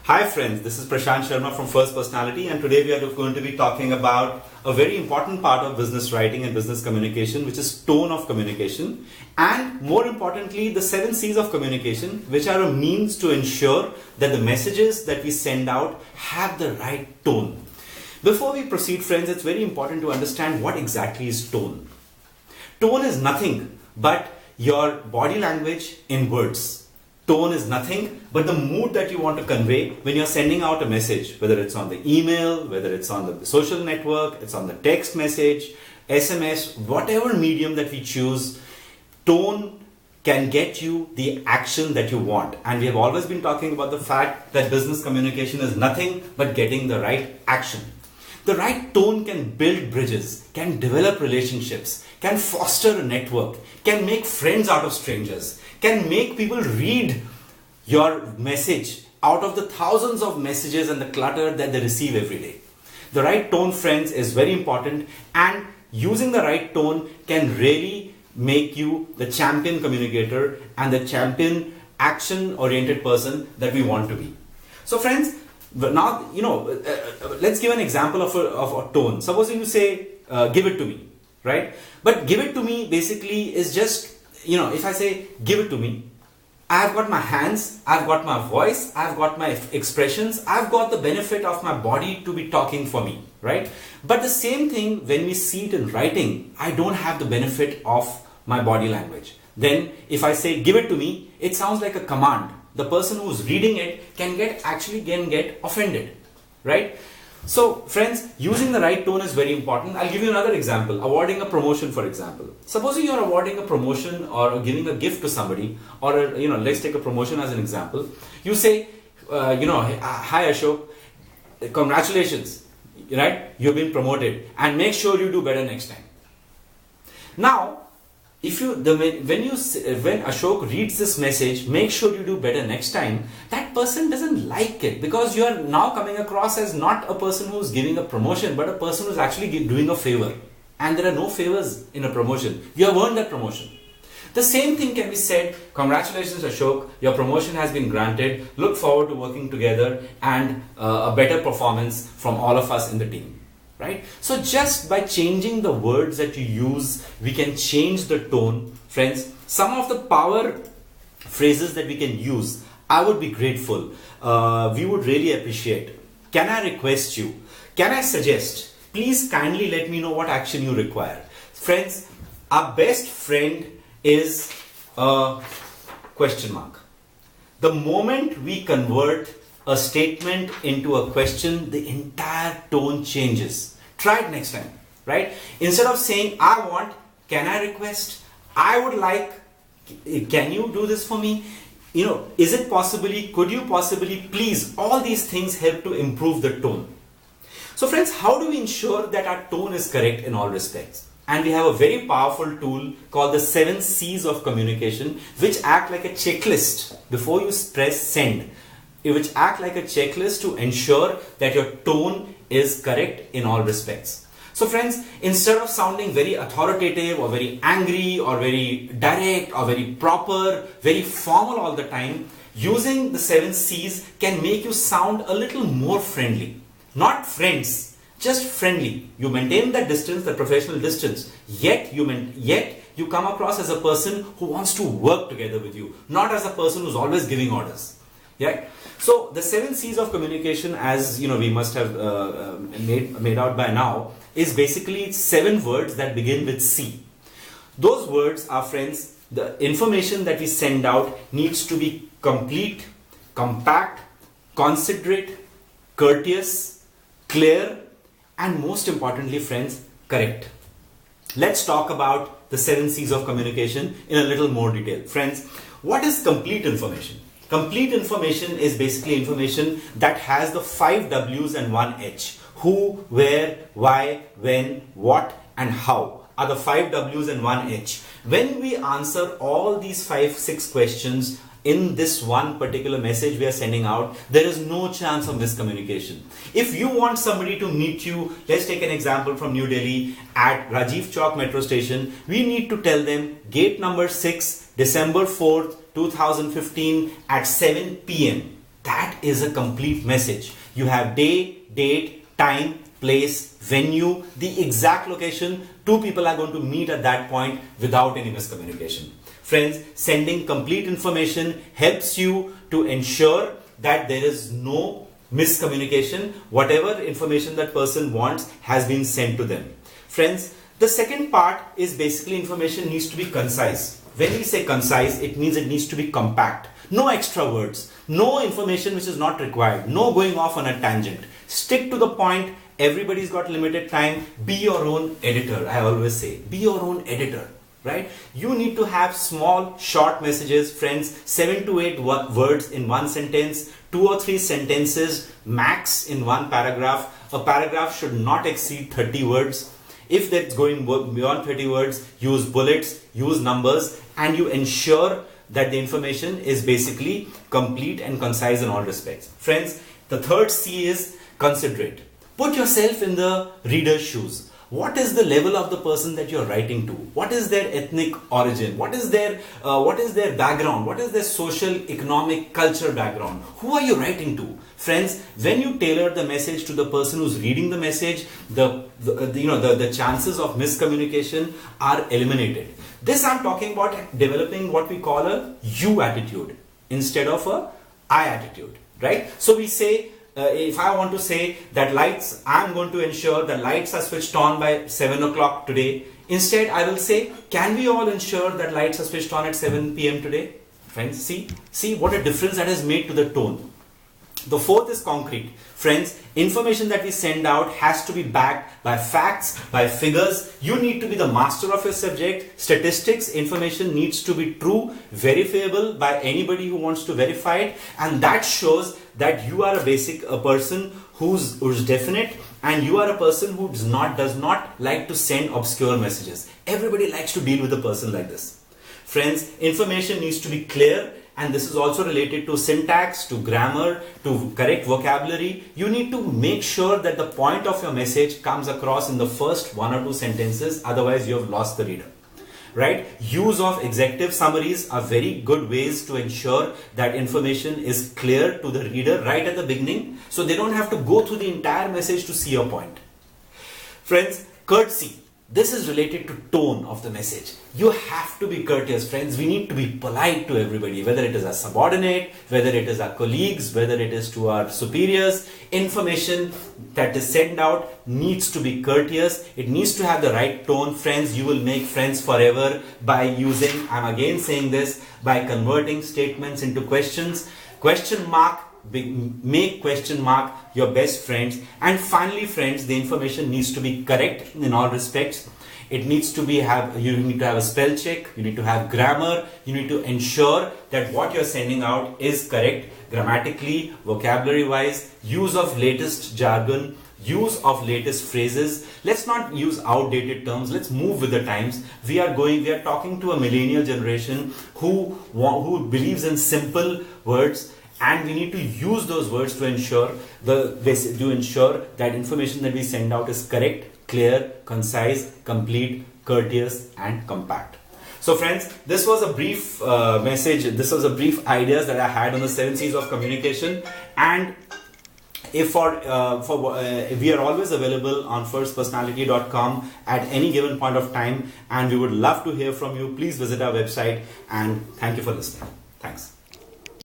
Hi friends, this is Prashant Sharma from First Personality, and today we are going to be talking about a very important part of business writing and business communication, which is tone of communication, and more importantly the 7 C's of communication, which are a means to ensure that the messages that we send out have the right tone. Before we proceed friends, it's very important to understand what exactly is tone. Tone is nothing but your body language in words. Tone is nothing but the mood that you want to convey when you're sending out a message, whether it's on the email, whether it's on the social network, it's on the text message, SMS, whatever medium that we choose. Tone can get you the action that you want. And we have always been talking about the fact that business communication is nothing but getting the right action. The right tone can build bridges, can develop relationships, can foster a network, can make friends out of strangers, can make people read your message out of the thousands of messages and the clutter that they receive every day. The right tone, friends, is very important, and using the right tone can really make you the champion communicator and the champion action-oriented person that we want to be. So friends, now, let's give an example of a tone. Supposing you say, give it to me, right? But give it to me basically is just, if I say, give it to me, I've got my hands, I've got my voice, I've got my expressions, I've got the benefit of my body to be talking for me, right? But the same thing when we see it in writing, I don't have the benefit of my body language. Then if I say, give it to me, it sounds like a command. The person who's reading it can get offended, right? So friends, using the right tone is very important. I'll give you another example. Awarding a promotion, for example. Supposing you're awarding a promotion or giving a gift to somebody, or let's take a promotion as an example. You say, hi Ashok, congratulations, right? You've been promoted, and make sure you do better next time. Now, when Ashok reads this message, make sure you do better next time, that person doesn't like it, because you are now coming across as not a person who's giving a promotion, but a person who's actually doing a favor. And there are no favors in a promotion. You have earned that promotion. The same thing can be said, congratulations Ashok, your promotion has been granted, look forward to working together and a better performance from all of us in the team. Right? So just by changing the words that you use, we can change the tone. Friends, some of the power phrases that we can use, I would be grateful. We would really appreciate. Can I request you? Can I suggest? Please kindly let me know what action you require. Friends, our best friend is a question mark. The moment we convert a statement into a question, the entire tone changes. Try it next time, right? Instead of saying, I want, can I request? I would like, can you do this for me? Is it possibly, could you possibly, please? All these things help to improve the tone. So friends, how do we ensure that our tone is correct in all respects? And we have a very powerful tool called the 7 C's of communication, which act like a checklist before you press send, which act like a checklist to ensure that your tone is correct in all respects. So friends, instead of sounding very authoritative or very angry or very direct or very proper, very formal all the time, using the 7 C's can make you sound a little more friendly. Not friends, just friendly. You maintain that distance, the professional distance, yet you come across as a person who wants to work together with you, not as a person who's always giving orders. Yeah. So the 7 C's of communication, as we must have made out by now, is basically 7 words that begin with C. Those words are, friends, the information that we send out needs to be complete, compact, considerate, courteous, clear, and most importantly, friends, correct. Let's talk about the 7 C's of communication in a little more detail. Friends, what is complete information? Complete information is basically information that has the 5 W's and 1 H. Who, where, why, when, what, and how are the 5 W's and 1 H. When we answer all these 5-6 questions in this one particular message we are sending out, there is no chance of miscommunication. If you want somebody to meet you, let's take an example from New Delhi at Rajiv Chowk metro station, we need to tell them gate number 6, December 4th, 2015 at 7 p.m. That is a complete message. You have day, date, time, place, venue, the exact location. Two people are going to meet at that point without any miscommunication. Friends, sending complete information helps you to ensure that there is no miscommunication. Whatever information that person wants has been sent to them. Friends, the second part is basically information needs to be concise. When we say concise, it means it needs to be compact. No extra words, no information which is not required, no going off on a tangent. Stick to the point. Everybody's got limited time. Be your own editor. I always say, be your own editor, right? You need to have small, short messages, friends, 7 to 8 words in one sentence, 2 or 3 sentences max in one paragraph. A paragraph should not exceed 30 words. If that's going beyond 30 words, use bullets, use numbers, and you ensure that the information is basically complete and concise in all respects. Friends, the third C is considerate. Put yourself in the reader's shoes. What is the level of the person that you're writing to? What is their ethnic origin? What is their background? What is their social, economic, culture background? Who are you writing to? Friends, when you tailor the message to the person who's reading the message, the chances of miscommunication are eliminated. This I'm talking about developing what we call a you attitude instead of a I attitude, right? So we say, if I want to say that lights, I'm going to ensure the lights are switched on by 7 o'clock today. Instead, I will say, can we all ensure that lights are switched on at 7 p.m. today? Friends, see what a difference that has made to the tone. The fourth is concrete. Friends, information that we send out has to be backed by facts, by figures. You need to be the master of your subject. Statistics, information needs to be true, verifiable by anybody who wants to verify it. And that shows that you are a person who's definite, and you are a person who does not like to send obscure messages. Everybody likes to deal with a person like this. Friends, information needs to be clear. And this is also related to syntax, to grammar, to correct vocabulary. You need to make sure that the point of your message comes across in the first 1 or 2 sentences. Otherwise, you have lost the reader, right? Use of executive summaries are very good ways to ensure that information is clear to the reader right at the beginning, so they don't have to go through the entire message to see your point. Friends, courtesy. This is related to tone of the message. You have to be courteous, friends. We need to be polite to everybody, whether it is a subordinate, whether it is our colleagues, whether it is to our superiors. Information that is sent out needs to be courteous. It needs to have the right tone. Friends, you will make friends forever by using, I'm again saying this, by converting statements into questions. Question mark. Make question mark your best friends. And finally, friends, the information needs to be correct in all respects. It needs to be you need to have a spell check, you need to have grammar, you need to ensure that what you're sending out is correct grammatically, vocabulary wise, use of latest jargon, use of latest phrases. Let's not use outdated terms. Let's move with the times. We are talking to a millennial generation who believes in simple words. And we need to use those words to ensure that information that we send out is correct, clear, concise, complete, courteous, and compact. So friends, this was a brief message. This was a brief ideas that I had on the 7 C's of communication. And if we are always available on firstpersonality.com at any given point of time, and we would love to hear from you. Please visit our website, and thank you for listening. Thanks.